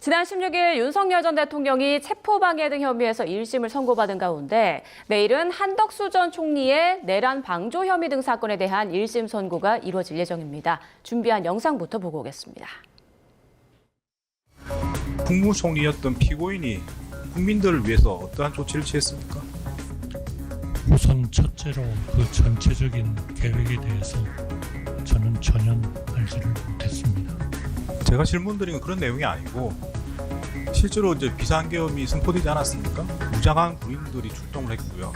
지난 16일 윤석열 전 대통령이 체포방해 등 혐의에서 1심을 선고받은 가운데 내일은 한덕수 전 총리의 내란 방조 혐의 등 사건에 대한 1심 선고가 이루어질 예정입니다. 준비한 영상부터 보고 오겠습니다. 국무총리였던 피고인이 국민들을 위해서 어떠한 조치를 취했습니까? 우선 첫째로 그 전체적인 계획에 대해서 저는 전혀 알지를 못했습니다. 제가 질문드린 건 그런 내용이 아니고 실제로 이제 비상계엄이 선포되지 않았습니까? 무장한 군인들이 출동을 했고요.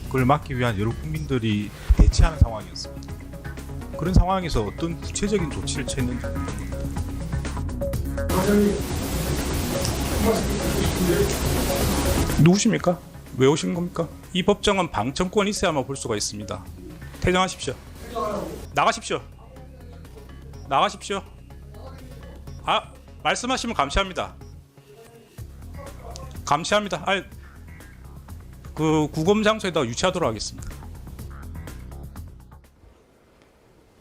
그걸 막기 위한 여러 국민들이 대치하는 상황이었습니다. 그런 상황에서 어떤 구체적인 조치를 취했는지 누구십니까? 왜 오신 겁니까? 이 법정은 방청권이 있어야만 볼 수가 있습니다. 퇴장하십시오. 나가십시오. 나가십시오. 말씀하시면 감시합니다. 감시합니다. 그 구검 장소에다 유치하도록 하겠습니다.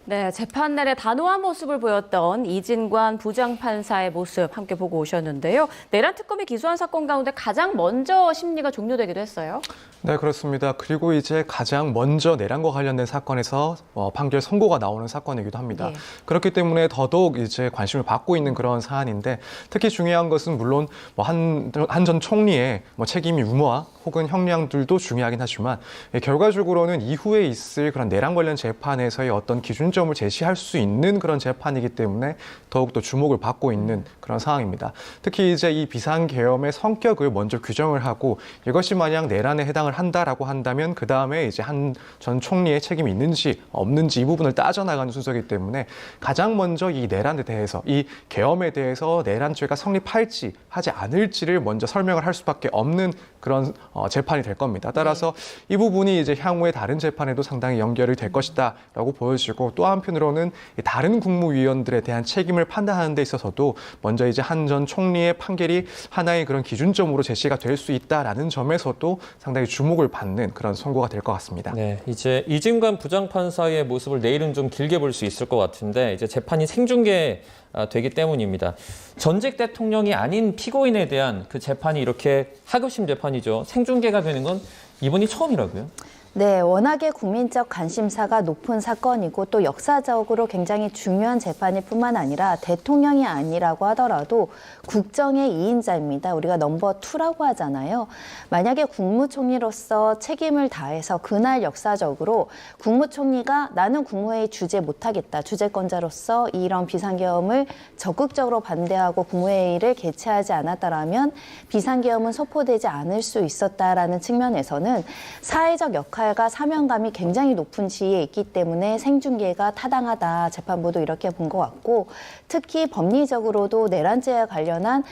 네, 재판 내내 단호한 모습을 보였던 이진관 부장판사의 모습 함께 보고 오셨는데요. 내란 특검이 기소한 사건 가운데 가장 먼저 심리가 종료되기도 했어요. 네, 그렇습니다. 그리고 이제 가장 먼저 내란과 관련된 사건에서 판결 선고가 나오는 사건이기도 합니다. 예. 그렇기 때문에 더더욱 이제 관심을 받고 있는 그런 사안인데 특히 중요한 것은 물론 한 전 총리의 책임이 유무와 혹은 형량들도 중요하긴 하지만 결과적으로는 이후에 있을 그런 내란 관련 재판에서의 어떤 기준점을 제시할 수 있는 그런 재판이기 때문에 더욱더 주목을 받고 있는 그런 상황입니다. 특히 이제 이 비상계엄의 성격을 먼저 규정을 하고 이것이 만약 내란에 해당을 한다라고 한다면 그 다음에 이제 한 전 총리의 책임이 있는지 없는지 이 부분을 따져나가는 순서이기 때문에 가장 먼저 이 내란에 대해서 이 계엄에 대해서 내란죄가 성립할지 하지 않을지를 먼저 설명을 할 수밖에 없는 그런 재판이 될 겁니다. 따라서 이 부분이 이제 향후에 다른 재판에도 상당히 연결이 될 것이다라고 보여지고 또 한편으로는 다른 국무위원들에 대한 책임을 판단하는 데 있어서도 먼저 이제 한 전 총리의 판결이 하나의 그런 기준점으로 제시가 될 수 있다라는 점에서도 상당히 주목을 받는 그런 선고가 될 것 같습니다. 네, 이제 이진관 부장판사의 모습을 내일은 좀 길게 볼 수 있을 것 같은데 이제 재판이 생중계 되기 때문입니다. 전직 대통령이 아닌 피고인에 대한 그 재판이 이렇게 하급심 재판이죠. 생중계가 되는 건 이번이 처음이라고요? 네, 워낙에 국민적 관심사가 높은 사건이고 또 역사적으로 굉장히 중요한 재판일 뿐만 아니라 대통령이 아니라고 하더라도 국정의 2인자입니다. 우리가 넘버 2라고 하잖아요. 만약에 국무총리로서 책임을 다해서 그날 역사적으로 국무총리가 나는 국무회의 주재 못하겠다. 주재권자로서 이런 비상계엄을 적극적으로 반대하고 국무회의를 개최하지 않았다라면 비상계엄은 선포되지 않을 수 있었다라는 측면에서는 사회적 역할과 사명감이 굉장히 높은 지위에 있기 때문에 생중계가 타당하다. 재판부도 이렇게 본 것 같고 특히 법리적으로도 내란죄와 관련한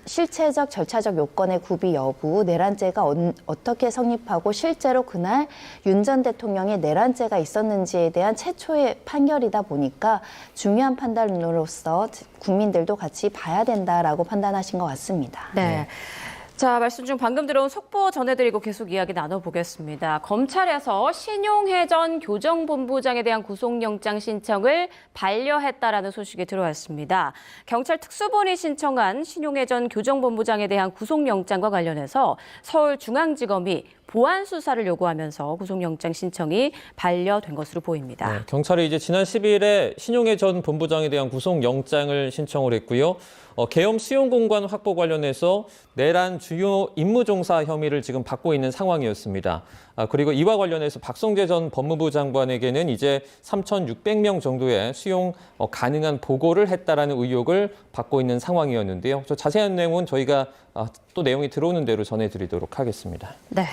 실체적 절차적 요건의 구비 여부, 내란죄가 어떻게 성립하고 실제로 그날 윤 전 대통령의 내란죄가 있었는지에 대한 최초의 판결이다 보니까 중요한 판단으로서 국민들도 같이 봐야 된다라고 판단하신 것 같습니다. 네. 자, 말씀 중 방금 들어온 속보 전해드리고 계속 이야기 나눠보겠습니다. 검찰에서 신용해 전 교정본부장에 대한 구속영장 신청을 반려했다라는 소식이 들어왔습니다. 경찰 특수본이 신청한 신용해 전 교정본부장에 대한 구속영장과 관련해서 서울중앙지검이 보완 수사를 요구하면서 구속영장 신청이 반려된 것으로 보입니다. 네, 경찰이 이제 지난 10일에 신용해 전 본부장에 대한 구속영장을 신청을 했고요. 계엄 수용 공간 확보 관련해서 내란 주요 임무종사 혐의를 지금 받고 있는 상황이었습니다. 그리고 이와 관련해서 박성재 전 법무부 장관에게는 이제 3,600명 정도의 수용 가능한 보고를 했다라는 의혹을 받고 있는 상황이었는데요. 자세한 내용은 저희가 또 내용이 들어오는 대로 전해드리도록 하겠습니다. 네,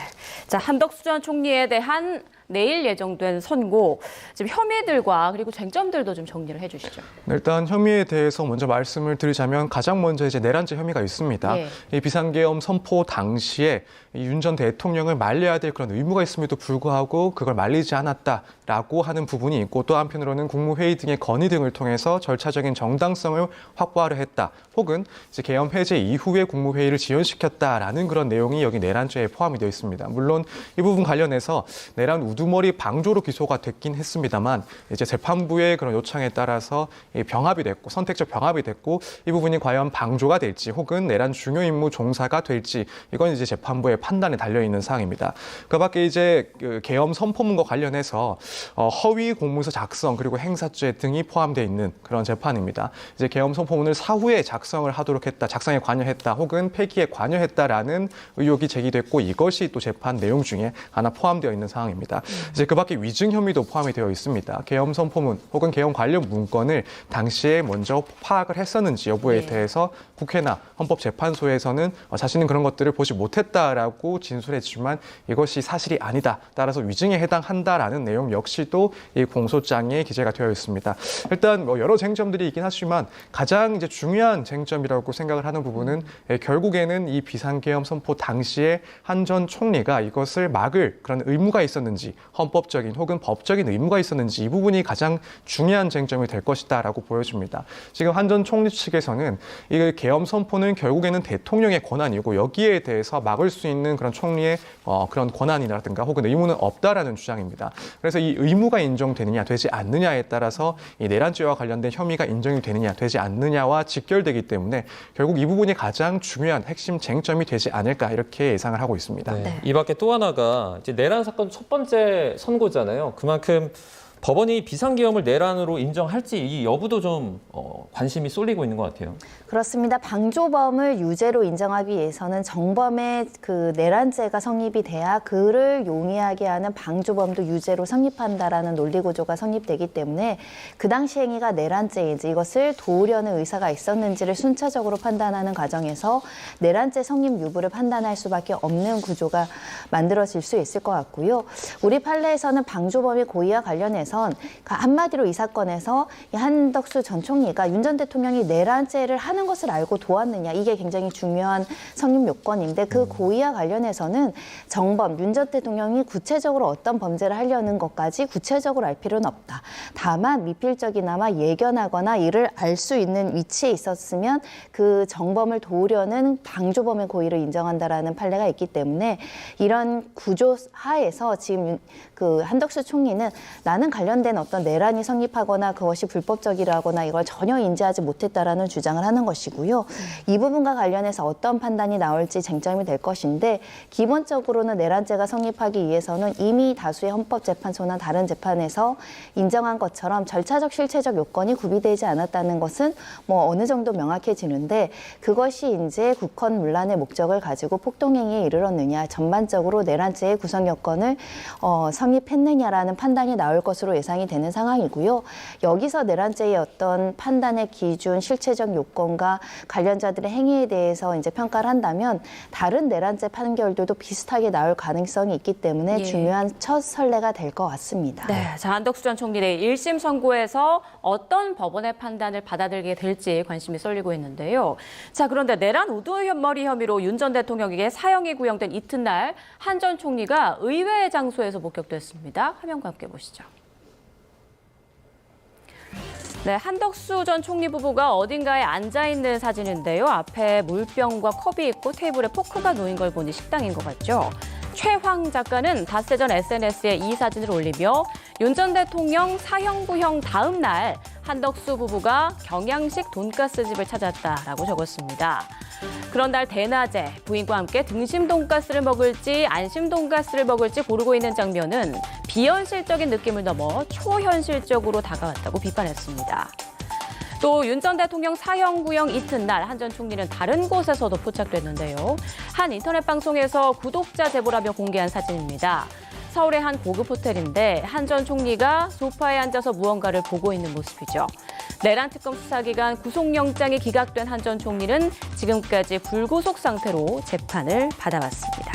자 한덕수 전 총리에 대한 내일 예정된 선고, 지금 혐의들과 그리고 쟁점들도 좀 정리를 해주시죠. 일단 혐의에 대해서 먼저 말씀을 드리자면 가장 먼저 이제 내란죄 혐의가 있습니다. 예. 이 비상계엄 선포 당시에 윤 전 대통령을 말려야 될 그런 의무가 있음에도 불구하고 그걸 말리지 않았다라고 하는 부분이 있고 또 한편으로는 국무회의 등의 건의 등을 통해서 절차적인 정당성을 확보하려 했다. 혹은 이제 계엄 해제 이후에 국무회의를 지연시켰다라는 그런 내용이 여기 내란죄에 포함이 되어 있습니다. 물론 이 부분 관련해서 내란 우두 우두머리 방조로 기소가 됐긴 했습니다만 이제 재판부의 그런 요청에 따라서 이 병합이 됐고 선택적 병합이 됐고 이 부분이 과연 방조가 될지 혹은 내란 중요 임무 종사가 될지 이건 이제 재판부의 판단에 달려 있는 사항입니다. 그밖에 이제 그 계엄 선포문과 관련해서 허위 공문서 작성 그리고 행사죄 등이 포함되어 있는 그런 재판입니다. 이제 계엄 선포문을 사후에 작성을 하도록 했다, 작성에 관여했다 혹은 폐기에 관여했다라는 의혹이 제기됐고 이것이 또 재판 내용 중에 하나 포함되어 있는 상황입니다. 이제 그밖에 위증 혐의도 포함이 되어 있습니다. 계엄 선포문 혹은 계엄 관련 문건을 당시에 먼저 파악을 했었는지 여부에 대해서 국회나 헌법재판소에서는 자신은 그런 것들을 보지 못했다라고 진술했지만 이것이 사실이 아니다. 따라서 위증에 해당한다라는 내용 역시도 이 공소장에 기재가 되어 있습니다. 일단 뭐 여러 쟁점들이 있긴 하지만 가장 이제 중요한 쟁점이라고 생각을 하는 부분은 결국에는 이 비상계엄 선포 당시에 한 전 총리가 이것을 막을 그런 의무가 있었는지 헌법적인 혹은 법적인 의무가 있었는지 이 부분이 가장 중요한 쟁점이 될 것이다라고 보여집니다. 지금 한 전 총리 측에서는 이 계엄 선포는 결국에는 대통령의 권한이고 여기에 대해서 막을 수 있는 그런 총리의 그런 권한이라든가 혹은 의무는 없다라는 주장입니다. 그래서 이 의무가 인정되느냐 되지 않느냐에 따라서 이 내란죄와 관련된 혐의가 인정이 되느냐 되지 않느냐와 직결되기 때문에 결국 이 부분이 가장 중요한 핵심 쟁점이 되지 않을까 이렇게 예상을 하고 있습니다. 네. 이 밖에 또 하나가 이제 내란 사건 첫 번째 선고잖아요. 그만큼 법원이 비상계엄을 내란으로 인정할지 이 여부도 좀 관심이 쏠리고 있는 것 같아요. 그렇습니다. 방조범을 유죄로 인정하기 위해서는 정범의 그 내란죄가 성립이 돼야 그를 용이하게 하는 방조범도 유죄로 성립한다라는 논리구조가 성립되기 때문에 그 당시 행위가 내란죄인지 이것을 도우려는 의사가 있었는지를 순차적으로 판단하는 과정에서 내란죄 성립 여부를 판단할 수밖에 없는 구조가 만들어질 수 있을 것 같고요. 우리 판례에서는 방조범의 고의와 관련해선 한마디로 이 사건에서 한덕수 전 총리가 윤 전 대통령이 내란죄를 하는 것을 알고 도왔느냐 이게 굉장히 중요한 성립 요건인데 그 고의와 관련해서는 정범 윤 전 대통령이 구체적으로 어떤 범죄를 하려는 것까지 구체적으로 알 필요는 없다. 다만 미필적이나마 예견하거나 이를 알 수 있는 위치에 있었으면 그 정범을 도우려는 방조범의 고의를 인정한다라는 판례가 있기 때문에 이런 구조 하에서 지금 그 한덕수 총리는 나는 관련된 어떤 내란이 성립하거나 그것이 불법적이라거나 이걸 전혀 인지하지 못했다라는 주장을 하는 것이고요. 이 부분과 관련해서 어떤 판단이 나올지 쟁점이 될 것인데 기본적으로는 내란죄가 성립하기 위해서는 이미 다수의 헌법재판소나 다른 재판에서 인정한 것처럼 절차적 실체적 요건이 구비되지 않았다는 것은 뭐 어느 정도 명확해지는데 그것이 이제 국헌문란의 목적을 가지고 폭동행위에 이르렀느냐 전반적으로 내란죄의 구성 요건을 성립했느냐라는 판단이 나올 것으로 예상이 되는 상황이고요. 여기서 내란죄의 어떤 판단의 기준, 실체적 요건과 관련자들의 행위에 대해서 이제 평가를 한다면 다른 내란죄 판결들도 비슷하게 나올 가능성이 있기 때문에 중요한 첫 선례가 될 것 같습니다. 네, 자, 한덕수 전 총리 내 1심 선고에서 어떤 법원의 판단을 받아들이게 될지 관심이 쏠리고 있는데요. 자, 그런데 내란 우두머리 혐의로 윤 전 대통령에게 사형이 구형된 이튿날 한 전 총리가 의외의 장소에서 목격됐습니다. 화면과 함께 보시죠. 네, 한덕수 전 총리 부부가 어딘가에 앉아있는 사진인데요. 앞에 물병과 컵이 있고 테이블에 포크가 놓인 걸 보니 식당인 것 같죠. 최황 작가는 닷새 전 SNS에 이 사진을 올리며 윤 전 대통령 사형 구형 다음 날 한덕수 부부가 경양식 돈가스 집을 찾았다라고 적었습니다. 그런 날 대낮에 부인과 함께 등심 돈가스를 먹을지 안심 돈가스를 먹을지 고르고 있는 장면은 비현실적인 느낌을 넘어 초현실적으로 다가왔다고 비판했습니다. 또 윤 전 대통령 사형 구형 이튿날 한 전 총리는 다른 곳에서도 포착됐는데요. 한 인터넷 방송에서 구독자 제보라며 공개한 사진입니다. 서울의 한 고급 호텔인데 한 전 총리가 소파에 앉아서 무언가를 보고 있는 모습이죠. 내란 특검 수사 기간 구속영장이 기각된 한 전 총리는 지금까지 불구속 상태로 재판을 받아왔습니다.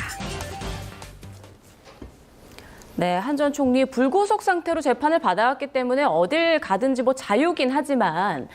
네, 한 전 총리 불구속 상태로 재판을 받아왔기 때문에 어딜 가든지 뭐 자유긴 하지만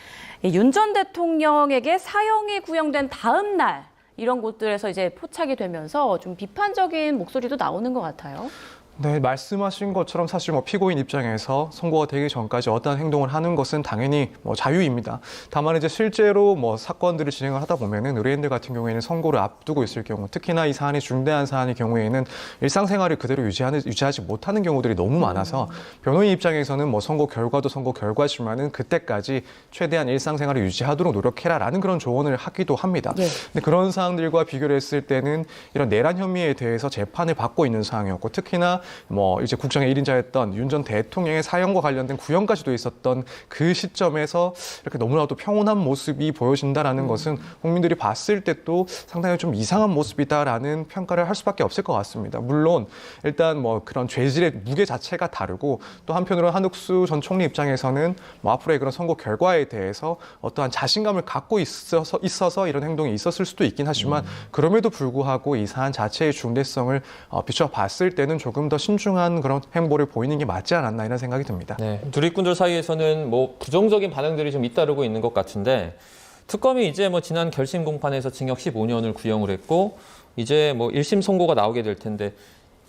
윤 전 대통령에게 사형이 구형된 다음 날 이런 곳들에서 이제 포착이 되면서 좀 비판적인 목소리도 나오는 것 같아요. 네, 말씀하신 것처럼 사실 뭐 피고인 입장에서 선고가 되기 전까지 어떠한 행동을 하는 것은 당연히 뭐 자유입니다. 다만 이제 실제로 뭐 사건들을 진행을 하다 보면은 의뢰인들 같은 경우에는 선고를 앞두고 있을 경우, 특히나 이 사안이 중대한 사안의 경우에는 일상생활을 그대로 유지하지 못하는 경우들이 너무 많아서 변호인 입장에서는 뭐 선고 결과도 선고 결과지만은 그때까지 최대한 일상생활을 유지하도록 노력해라라는 그런 조언을 하기도 합니다. 예. 근데 그런 사항들과 비교를 했을 때는 이런 내란 혐의에 대해서 재판을 받고 있는 상황이었고, 특히나 뭐 이제 국정의 1인자였던 윤 전 대통령의 사형과 관련된 구형까지도 있었던 그 시점에서 이렇게 너무나도 평온한 모습이 보여진다라는 것은 국민들이 봤을 때 또 상당히 좀 이상한 모습이다라는 평가를 할 수밖에 없을 것 같습니다. 물론 일단 뭐 그런 죄질의 무게 자체가 다르고, 또 한편으로 한덕수 전 총리 입장에서는 뭐 앞으로의 그런 선고 결과에 대해서 어떠한 자신감을 갖고 있어서 이런 행동이 있었을 수도 있긴 하지만, 그럼에도 불구하고 이 사안 자체의 중대성을 비춰봤을 때는 조금 더 신중한 그런 행보를 보이는 게 맞지 않았나 이런 생각이 듭니다. 네, 누리꾼들 사이에서는 뭐 부정적인 반응들이 좀 잇따르고 있는 것 같은데, 특검이 이제 뭐 지난 결심 공판에서 징역 15년을 구형을 했고, 이제 뭐 1심 선고가 나오게 될 텐데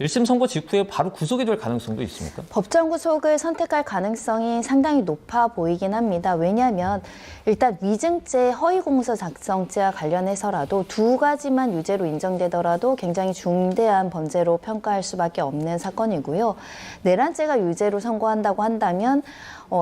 1심 선고 직후에 바로 구속이 될 가능성도 있습니까? 법정 구속을 선택할 가능성이 상당히 높아 보이긴 합니다. 왜냐하면 일단 위증죄, 허위공소 작성죄와 관련해서라도 두 가지만 유죄로 인정되더라도 굉장히 중대한 범죄로 평가할 수밖에 없는 사건이고요. 내란죄가 유죄로 선고한다고 한다면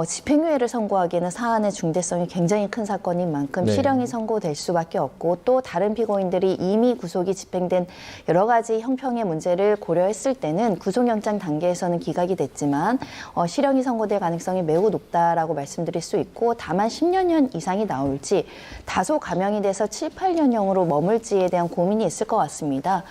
집행유예를 선고하기에는 사안의 중대성이 굉장히 큰 사건인 만큼 네. 실형이 선고될 수밖에 없고, 또 다른 피고인들이 이미 구속이 집행된 여러 가지 형평의 문제를 고려했을 때는 구속영장 단계에서는 기각이 됐지만 실형이 선고될 가능성이 매우 높다라고 말씀드릴 수 있고, 다만 10년 이상이 나올지 다소 감형이 돼서 7, 8년형으로 머물지에 대한 고민이 있을 것 같습니다.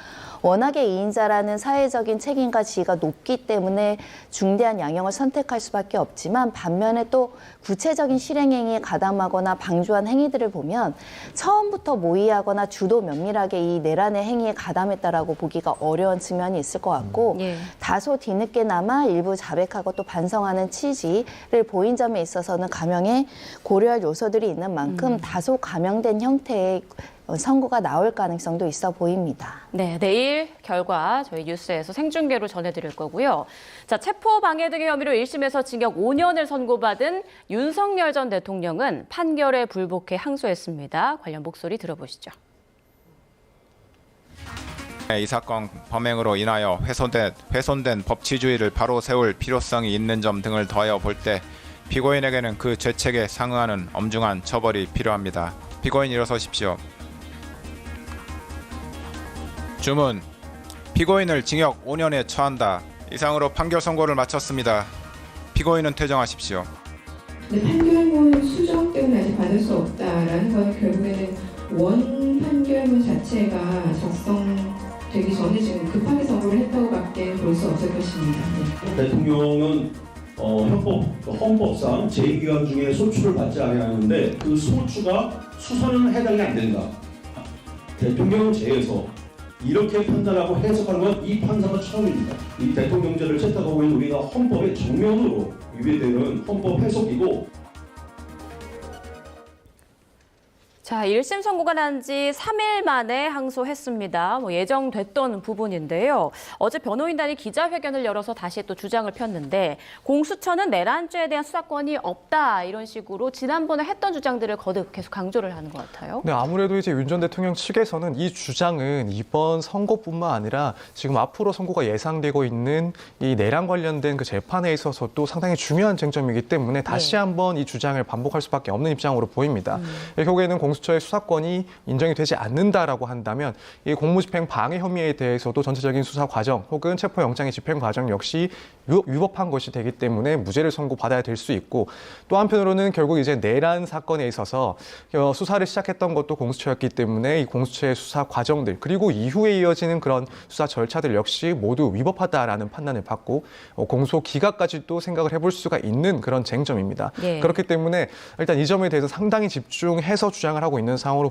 워낙에 2인자라는 사회적인 책임과 지위가 높기 때문에 중대한 양형을 선택할 수밖에 없지만, 반면에 또 구체적인 실행행위에 가담하거나 방조한 행위들을 보면 처음부터 모의하거나 주도 면밀하게 이 내란의 행위에 가담했다라고 보기가 어려운 측면이 있을 것 같고, 예. 다소 뒤늦게나마 일부 자백하고 또 반성하는 취지를 보인 점에 있어서는 감형에 고려할 요소들이 있는 만큼 다소 감형된 형태의 선고가 나올 가능성도 있어 보입니다. 네, 내일 결과 저희 뉴스에서 생중계로 전해드릴 거고요. 자, 체포방해 등의 혐의로 1심에서 징역 5년을 선고받은 윤석열 전 대통령은 판결에 불복해 항소했습니다. 관련 목소리 들어보시죠. 이 사건 범행으로 인하여 훼손된 법치주의를 바로 세울 필요성이 있는 점 등을 더하여 볼 때 피고인에게는 그 죄책에 상응하는 엄중한 처벌이 필요합니다. 피고인 일어서십시오. 주문. 피고인을 징역 5년에 처한다. 이상으로 판결 선고를 마쳤습니다. 피고인은 퇴정하십시오. 판결문 수정 때문에 아직 받을 수 없다라는 건 결국에는 원 판결문 자체가 작성되기 전에 지금 급하게 선고를 했다고밖에 볼 수 없을 것입니다. 네. 대통령은 헌법상 제2기관 중에 소추를 받지 아니하는데 그 소추가 수사는 해당이 안 된다. 대통령 제에서 이렇게 판단하고 해석하는 건 이 판사가 처음입니다. 이 대통령제를 채택하고 있는 우리가 헌법의 정면으로 위배되는 헌법 해석이고, 자, 1심 선고가 난 지 3일 만에 항소했습니다. 예정됐던 부분인데요. 어제 변호인단이 기자회견을 열어서 다시 또 주장을 폈는데, 공수처는 내란죄에 대한 수사권이 없다, 이런 식으로 지난번에 했던 주장들을 거듭 계속 강조를 하는 것 같아요. 네, 아무래도 이제 윤 전 대통령 측에서는 이 주장은 이번 선고뿐만 아니라 지금 앞으로 선고가 예상되고 있는 이 내란 관련된 그 재판에 있어서도 상당히 중요한 쟁점이기 때문에 다시 한번 이 주장을 반복할 수밖에 없는 입장으로 보입니다. 결국에는 공수처의 수사권이 인정이 되지 않는다라고 한다면 이 공무집행 방해 혐의에 대해서도 전체적인 수사 과정 혹은 체포영장의 집행 과정 역시 위법한 것이 되기 때문에 무죄를 선고받아야 될 수 있고, 또 한편으로는 결국 이제 내란 사건에 있어서 수사를 시작했던 것도 공수처였기 때문에 이 공수처의 수사 과정들 그리고 이후에 이어지는 그런 수사 절차들 역시 모두 위법하다라는 판단을 받고 공소 기각까지도 생각을 해볼 수가 있는 그런 쟁점입니다. 예. 그렇기 때문에 일단 이 점에 대해서 상당히 집중해서 주장을 하고 하고 있는 상황으로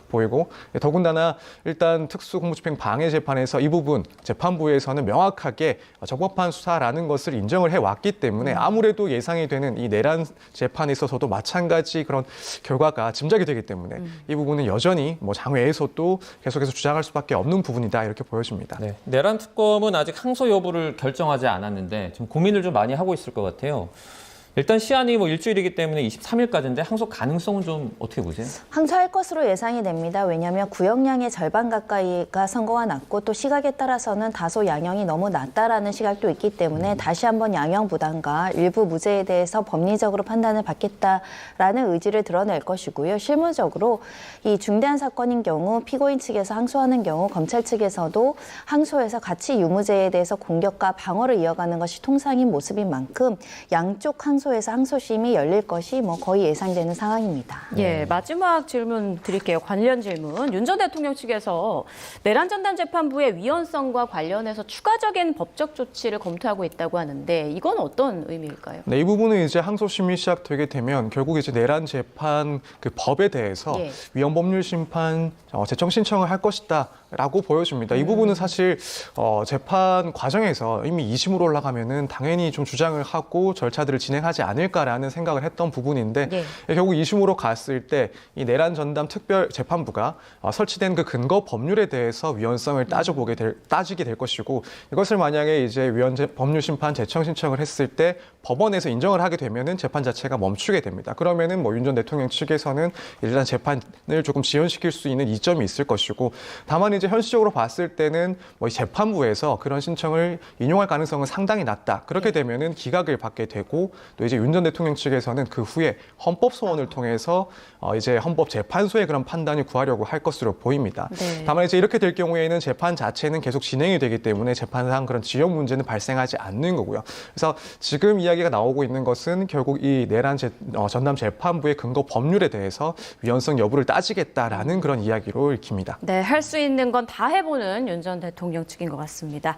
보이고 더군다나 일단 특수공무집행 방해 재판에서 이 부분 재판부에서는 명확하게 적법한 수사라는 것을 인정을 해왔기 때문에 아무래도 예상이 되는 이 내란 재판에 있어서도 마찬가지 그런 결과가 짐작이 되기 때문에 이 부분은 여전히 뭐 장외에서도 계속해서 주장할 수밖에 없는 부분이다 이렇게 보여집니다. 네, 내란 특검은 아직 항소 여부를 결정하지 않았는데 좀 고민을 좀 많이 하고 있을 것 같아요. 일단 시한이 뭐 일주일이기 때문에 23일까지인데 항소 가능성은 좀 어떻게 보세요? 항소할 것으로 예상이 됩니다. 왜냐하면 구형량의 절반 가까이가 선고가 났고 또 시각에 따라서는 다소 양형이 너무 낮다라는 시각도 있기 때문에 다시 한번 양형 부담과 일부 무죄에 대해서 법리적으로 판단을 받겠다라는 의지를 드러낼 것이고요. 실무적으로 이 중대한 사건인 경우 피고인 측에서 항소하는 경우 검찰 측에서도 항소해서 같이 유무죄에 대해서 공격과 방어를 이어가는 것이 통상인 모습인 만큼 양쪽 항소에서 항소심이 열릴 것이 뭐 거의 예상되는 상황입니다. 예, 마지막 질문 드릴게요. 관련 질문. 윤 전 대통령 측에서 내란 전담 재판부의 위헌성과 관련해서 추가적인 법적 조치를 검토하고 있다고 하는데 이건 어떤 의미일까요? 네, 이 부분은 이제 항소심이 시작되게 되면 결국 이제 내란 재판 그 법에 대해서 예. 위헌 법률 심판 제청 신청을 할 것이다라고 보여집니다. 이 부분은 사실 재판 과정에서 이미 2심으로 올라가면은 당연히 좀 주장을 하고 절차들을 진행하지 않을까라는 생각을 했던 부분인데 결국 2심으로 갔을 때 이 내란 전담 특별 재판부가 설치된 그 근거 법률에 대해서 위헌성을 따지게 될 것이고 이것을 만약에 이제 위헌 법률 심판 제청 신청을 했을 때 법원에서 인정을 하게 되면은 재판 자체가 멈추게 됩니다. 그러면은 뭐 윤 전 대통령 측에서는 일단 재판을 조금 지연시킬 수 있는 이점이 있을 것이고 다만 이제 현실적으로 봤을 때는 뭐 재판부에서 그런 신청을 인용할 가능성은 상당히 낮다. 그렇게 되면은 기각을 받게 되고 또 이제 윤 전 대통령 측에서는 그 후에 헌법 소원을 통해서 이제 헌법재판소의 그런 판단을 구하려고 할 것으로 보입니다. 네. 다만 이제 이렇게 될 경우에는 재판 자체는 계속 진행이 되기 때문에 재판상 그런 지연 문제는 발생하지 않는 거고요. 그래서 지금 이야기가 나오고 있는 것은 결국 이 내란 전담 재판부의 근거 법률에 대해서 위헌성 여부를 따지겠다라는 그런 이야기로 읽힙니다. 네, 할 수 있는 건 다 해보는 윤 전 대통령 측인 것 같습니다.